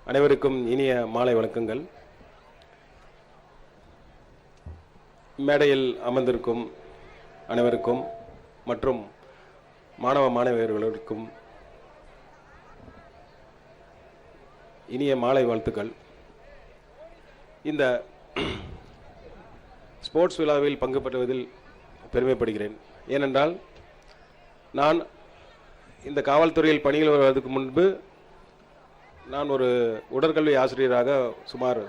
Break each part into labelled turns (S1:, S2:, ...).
S1: அனைவருக்கும் இனிய மாலை வணக்கங்கள். மேடையில் அமர்ந்திருக்கும் அனைவருக்கும் மற்றும் மாணவ மாணவியர்களுக்கும் இனிய மாலை வாழ்த்துக்கள். இந்த ஸ்போர்ட்ஸ் விழாவில் பங்கு பெறுவதில் பெருமைப்படுகிறேன். ஏனென்றால் நான் இந்த காவல்துறையில் பணியில் வருவதற்கு முன்பு நான் ஒரு உடற்கல்வி ஆசிரியராக சுமார்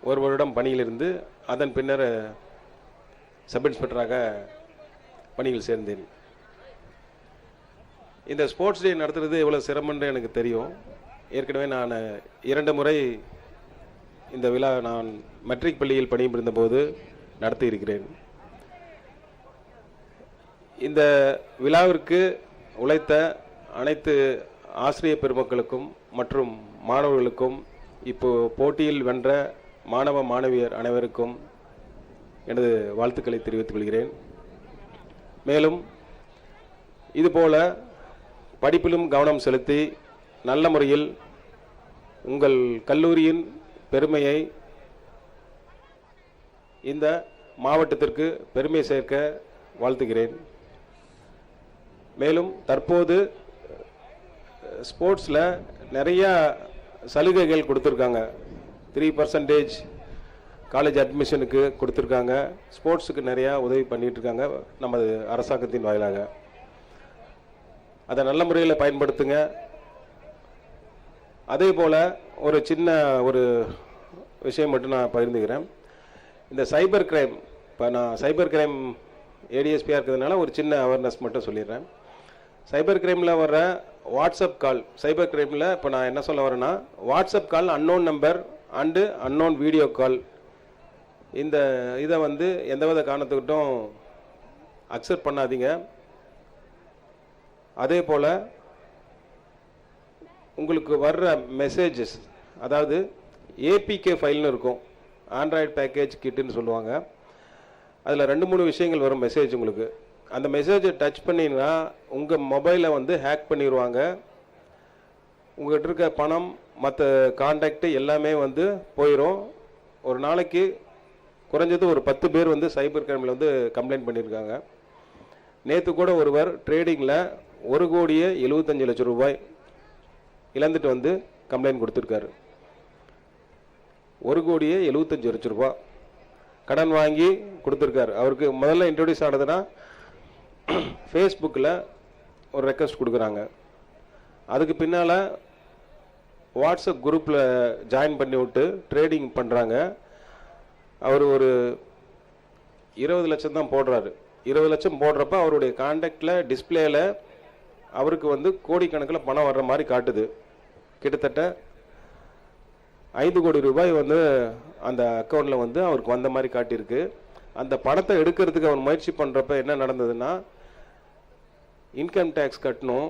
S1: ஒரு வருடம் பணியில் இருந்து அதன் பின்னர் சப் இன்ஸ்பெக்டராக பணியில் சேர்ந்தேன். இந்த ஸ்போர்ட்ஸ் டே நடத்துறது எவ்வளோ சிரமம்னு எனக்கு தெரியும். ஏற்கனவே நான் 2 முறை இந்த விழா நான் மெட்ரிக் பள்ளியில் பணிபுரிந்த போது நடத்தி இருக்கிறேன். இந்த விழாவிற்கு உழைத்த அனைத்து ஆசிரியர் பெருமக்களுக்கும் மற்றும் மாணவர்களுக்கும் இப்போ போட்டியில் வென்ற மாணவ மாணவியர் அனைவருக்கும் எனது வாழ்த்துக்களை தெரிவித்துக் கொள்கிறேன். மேலும் இதுபோல படிப்பிலும் கவனம் செலுத்தி நல்ல முறையில் உங்கள் கல்லூரியின் பெருமையை இந்த மாவட்டத்திற்கு பெருமை சேர்க்க வாழ்த்துகிறேன். மேலும் தற்போது ஸ்போர்ட்ஸில் நிறையா சலுகைகள் கொடுத்துருக்காங்க. 3% காலேஜ் அட்மிஷனுக்கு கொடுத்துருக்காங்க. ஸ்போர்ட்ஸுக்கு நிறையா உதவி பண்ணிகிட்ருக்காங்க நமது அரசாங்கத்தின் வாயிலாக. அதை நல்ல முறையில் பயன்படுத்துங்க. அதே போல் ஒரு சின்ன ஒரு விஷயம் மட்டும் நான் பகிர்ந்துக்கிறேன். இந்த சைபர் கிரைம், இப்போ நான் சைபர் கிரைம் ஏடிஎஸ்பியாக இருக்கிறதுனால ஒரு சின்ன அவேர்னஸ் மட்டும் சொல்லிடுறேன். சைபர் கிரைமில் வர்ற வாட்ஸ்அப் கால், சைபர் கிரைமில் இப்போ நான் என்ன சொல்ல வரேன்னா, WhatsApp call unknown number and unknown video call, இந்த இதை வந்து எந்தவித காரணத்துக்கிட்டும் அக்செப்ட் பண்ணாதீங்க. அதே போல் உங்களுக்கு வர்ற மெசேஜஸ், அதாவது ஏபிகே ஃபைல்னு இருக்கும், ஆண்ட்ராய்டு பேக்கேஜ் கிட்டுன்னு சொல்லுவாங்க. அதில் 2-3 விஷயங்கள் வரும் மெசேஜ். உங்களுக்கு அந்த மெசேஜை டச் பண்ணிங்கன்னா உங்கள் மொபைலை வந்து ஹேக் பண்ணிடுவாங்க. உங்கள்கிட்ட இருக்க பணம், மற்ற கான்டாக்டு எல்லாமே வந்து போயிடும். ஒரு நாளைக்கு குறைஞ்சது ஒரு 10 பேர் வந்து சைபர் கிரைமில் வந்து கம்ப்ளைண்ட் பண்ணியிருக்காங்க. நேற்று கூட ஒருவர் ட்ரேடிங்கில் 1,75,00,000 ரூபாய் இழந்துட்டு வந்து கம்ப்ளைண்ட் கொடுத்துருக்காரு. 1,75,00,000 ரூபா கடன் வாங்கி கொடுத்துருக்காரு. அவருக்கு முதல்ல இன்ட்ரடியூஸ் ஆனதுன்னா ஃபேஸ்புக்கில் ஒரு ரெக்வஸ்ட் கொடுக்குறாங்க. அதுக்கு பின்னால் வாட்ஸ்அப் குரூப்பில் ஜாயின் பண்ணி விட்டு ட்ரேடிங் பண்ணுறாங்க. அவர் ஒரு 20 லட்சம் தான் போடுறாரு. 20 லட்சம் போடுறப்ப அவருடைய கான்டாக்டில் டிஸ்பிளேயில் அவருக்கு வந்து கோடிக்கணக்கில் பணம் வர்ற மாதிரி காட்டுது. கிட்டத்தட்ட 5 கோடி ரூபாய் வந்து அந்த அக்கௌண்ட்டில் வந்து அவருக்கு வந்த மாதிரி காட்டியிருக்கு. அந்த பணத்தை எடுக்கிறதுக்கு அவர் முயற்சி பண்ணுறப்ப என்ன நடந்ததுன்னா, இன்கம் டேக்ஸ் கட்டணும்.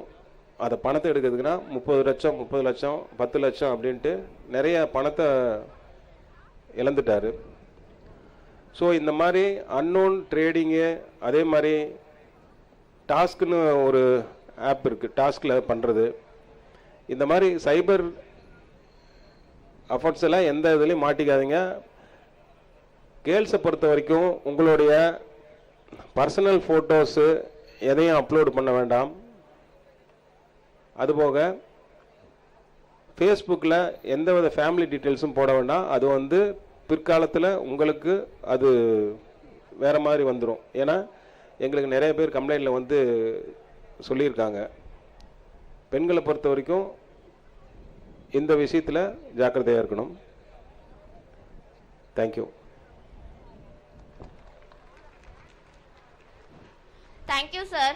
S1: அதை பணத்தை எடுக்கிறதுக்குன்னா 30 லட்சம் 30 லட்சம் 10 லட்சம் அப்படின்ட்டு நிறைய பணத்தை இழந்துட்டார். ஸோ இந்த மாதிரி அன்னோன் ட்ரேடிங்கு, அதே மாதிரி டாஸ்க்குன்னு ஒரு ஆப் இருக்குது, டாஸ்கில் பண்ணுறது, இந்த மாதிரி சைபர் அஃபர்ட்ஸ் எல்லாம் எந்த இதுலேயும் மாட்டிக்காதீங்க. கேர்ள்ஸை பொறுத்த வரைக்கும் உங்களுடைய பர்சனல் ஃபோட்டோஸு எதையும் அப்லோடு பண்ண வேண்டாம். அதுபோக ஃபேஸ்புக்கில் எந்தவித ஃபேமிலி டீட்டெயில்ஸும் போட வேண்டாம். அது வந்து பிற்காலத்தில் உங்களுக்கு அது வேறு மாதிரி வந்துடும். ஏன்னா எங்களுக்கு நிறைய பேர் கம்ப்ளைண்டில் வந்து சொல்லியிருக்காங்க. பெண்களை பொறுத்த வரைக்கும் இந்த விஷயத்தில் ஜாக்கிரதையாக இருக்கணும். தேங்க்யூ.
S2: Thank you, sir.